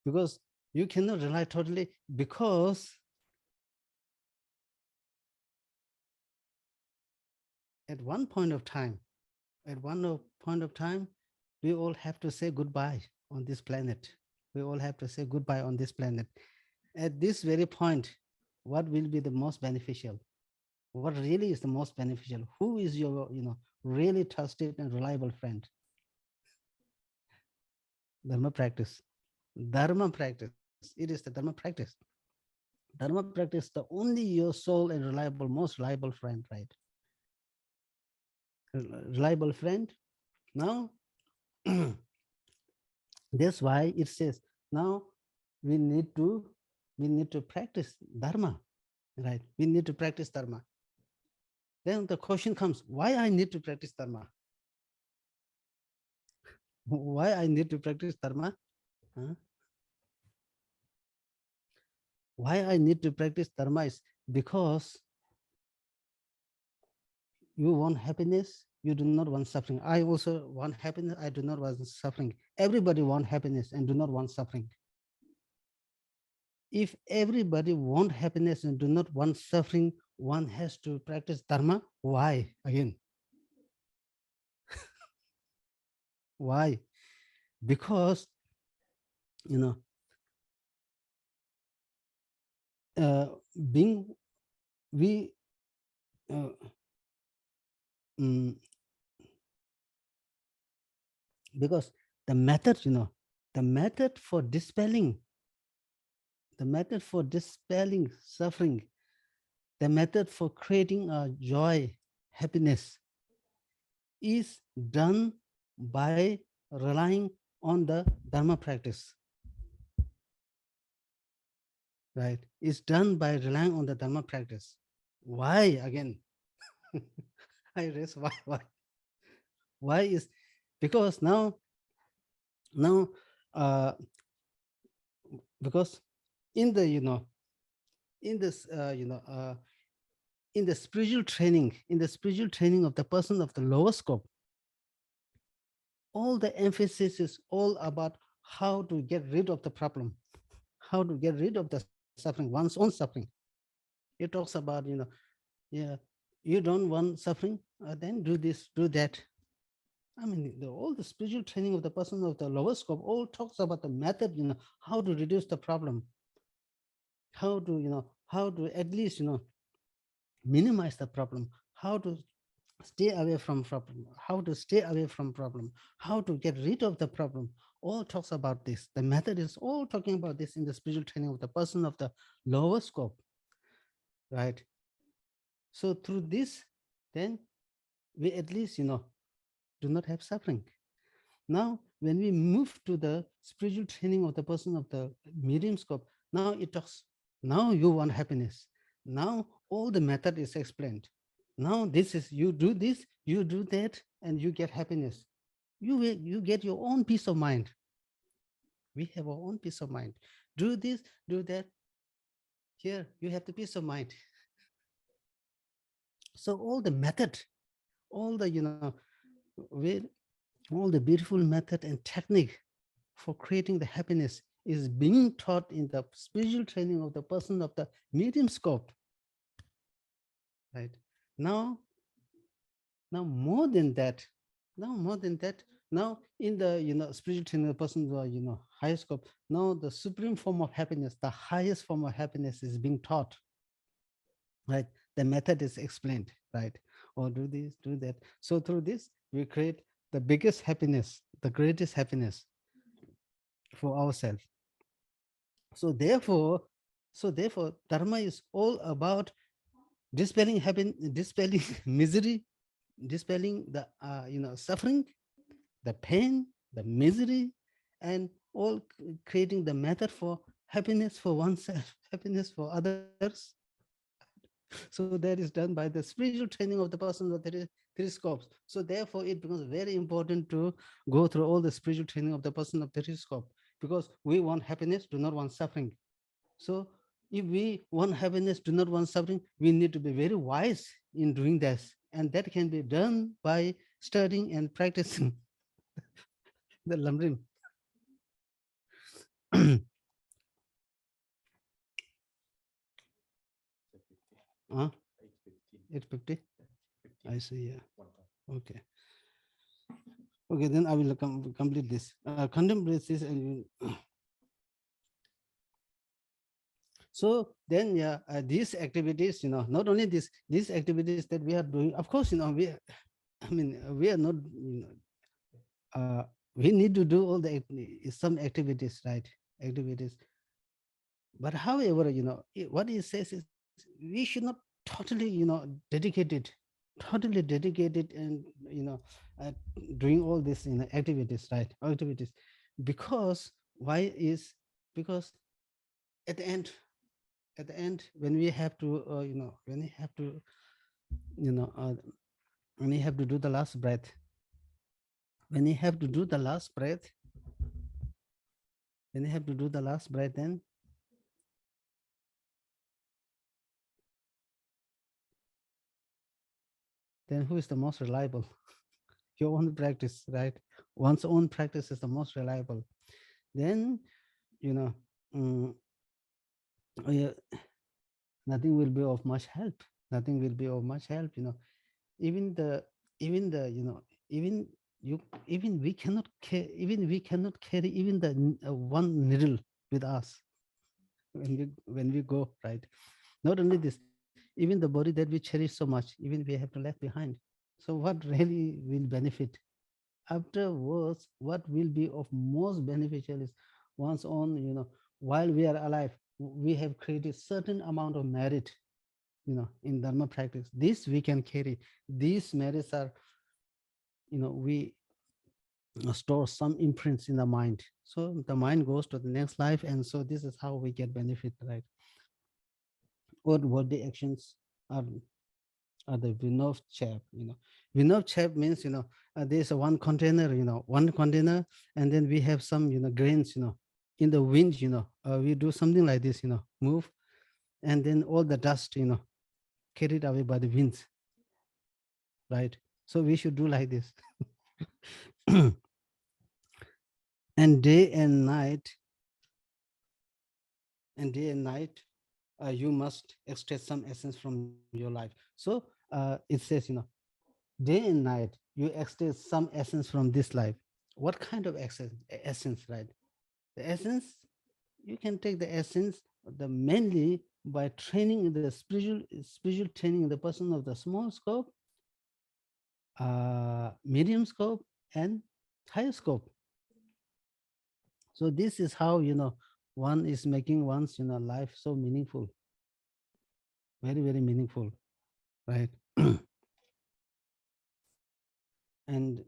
Because you cannot rely totally, because at one point of time, point of time, we all have to say goodbye on this planet. We all have to say goodbye on this planet. At this very point, what will be the most beneficial? What really is the most beneficial? Who is your, really trusted and reliable friend? Dharma practice. Dharma practice. It is the Dharma practice. Dharma practice, the only your soul and reliable, most reliable friend, right? Reliable friend. Now, that's why it says now we need to we need to practice dharma, right? We need to practice dharma. Then the question comes, why I need to practice dharma? Why I need to practice dharma? Huh? Why I need to practice dharma is because you want happiness, you do not want suffering. I also want happiness, I do not want suffering. Everybody want happiness and do not want suffering. If everybody want happiness and do not want suffering, one has to practice dharma. Why? Again, why? Because you know uh, being we uh, mm, because the method, the method for dispelling suffering, the method for creating joy, happiness, is done by relying on the dharma practice, right? It's done by relying on the dharma practice. Why? Again, I raise why is because now uh because in the in this in the spiritual training of the person of the lower scope, all the emphasis is all about how to get rid of the problem, how to get rid of the suffering, one's own suffering. It talks about, yeah, you don't want suffering, then do this, do that. I mean, all the spiritual training of the person of the lower scope all talks about the method, how to reduce the problem, how to at least, minimize the problem, how to stay away from problem, how to get rid of the problem. All talks about this. The method is all talking about this in the spiritual training of the person of the lower scope, right? So through this, then we at least, do not have suffering. Now, when we move to the spiritual training of the person of the medium scope, now it talks, now you want happiness. Now all the method is explained. Now this is, you do this, you do that, and you get happiness. you get your own peace of mind. We have our own peace of mind. Do this, do that. Here, you have the peace of mind. So all the method, all the, we, all the beautiful method and technique for creating the happiness is being taught in the spiritual training of the person of the medium scope, right? Now, now more than that, now more than that, now in the, spiritual training of the person, higher scope, now the supreme form of happiness, the highest form of happiness is being taught, right? The method is explained, right? Or do this, do that. So through this, we create the biggest happiness, the greatest happiness for ourselves. So therefore, dharma is all about dispelling happiness, dispelling misery, dispelling the suffering, the pain, the misery, and all creating the method for happiness for oneself, happiness for others. So that is done by the spiritual training of the person of the three scopes. So therefore, it becomes very important to go through all the spiritual training of the person of the three scope, because we want happiness, do not want suffering. So if we want happiness, do not want suffering, we need to be very wise in doing this. And that can be done by studying and practicing the lamrim. Huh? 850? I see, yeah. Okay. Okay, then I will complete this. Contemplate this and so then, yeah, these activities, not only these activities that we are doing, of course, I mean, we are not, we need to do all the some activities, right? Activities. But however, what he says is we should not totally, dedicated, totally dedicated and, uh, doing all this, activities, right? Activities. Because why is, because at the end, when we have to, when we have to, you know, uh, when you have to do the last breath, when you have to do the last breath, when you have to do the last breath, then who is the most reliable? Your own practice, right? One's own practice is the most reliable. Then, you know, mm, yeah, nothing will be of much help. Nothing will be of much help. Even the, even the, even you, even we cannot even we cannot carry even the one needle with us when we go, right? Not only this, even the body that we cherish so much, even we have to left behind. So what really will benefit afterwards? What will be of most beneficial is one's own, while we are alive, we have created certain amount of merit, in dharma practice. This we can carry. These merits are, we store some imprints in the mind, so the mind goes to the next life, and so this is how we get benefit, right? What the actions are the Vinov chap, Vinov chap means, there's a one container, one container, and then we have some, grains, in the wind, we do something like this, move, and then all the dust, carried away by the winds, right? So we should do like this. And day and night, and day and night, you must extract some essence from your life. So it says, day and night, you extract some essence from this life. What kind of essence, right? The essence, you can take the essence, the mainly by training in the spiritual training in the person of the small scope, medium scope, and higher scope. So this is how, one is making one's, life so meaningful, very, very meaningful, right? and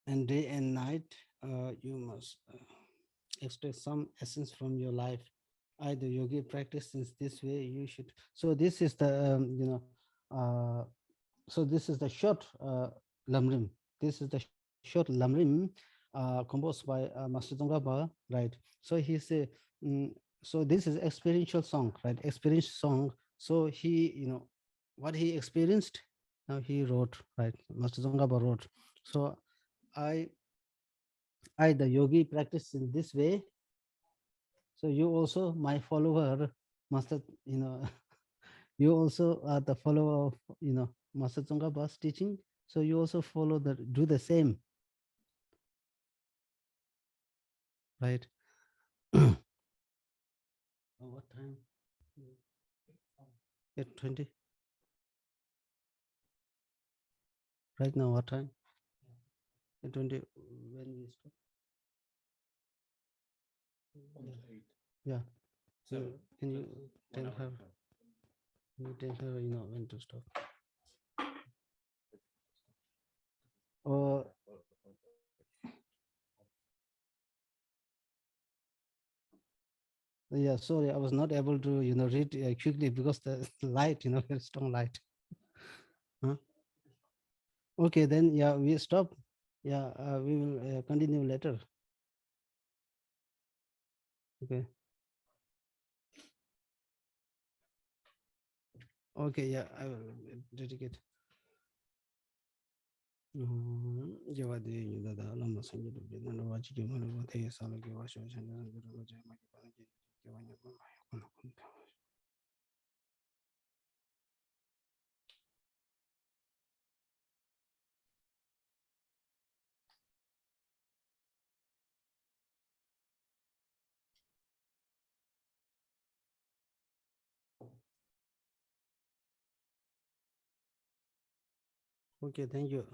and day and night, you must, extract some essence from your life. Either yogi practice in this way, you should. So this is the so this is the short lamrim. This is the short lamrim composed by Master Tsongkhapa, right? So he say, so this is experiential song, right? Experiential song. So he, what he experienced, now he wrote, right? Master Tsongkhapa wrote. So I, the yogi, practice in this way. So you also, my follower, Master, you also are the follower of, Master Tsongkhapa's teaching. So you also follow do the same, right? Oh, what time? 8:20. Right now, what time? 8:20. When we stop? Yeah. So can you tell her? Can you tell her, when to stop? Or yeah, sorry, I was not able to, read quickly because the light, very strong light. Huh? Okay, then yeah, we stop. Yeah, we will continue later. Okay. Okay, yeah, I will dedicate. Okay, thank you.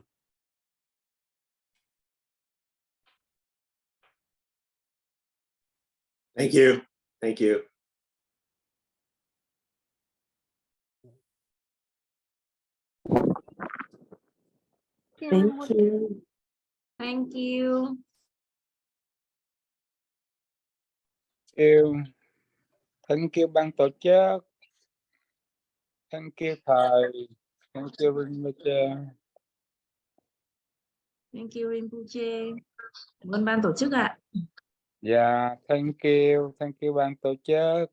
Thank you. Thank you. Thank you. Thank you. Thank you ban tổ chức. Thank you thầy. Thank you Rinpoche. Thank you Rinpoche. Cảm ơn ban tổ chức ạ. Yeah, thank you ban tổ chức.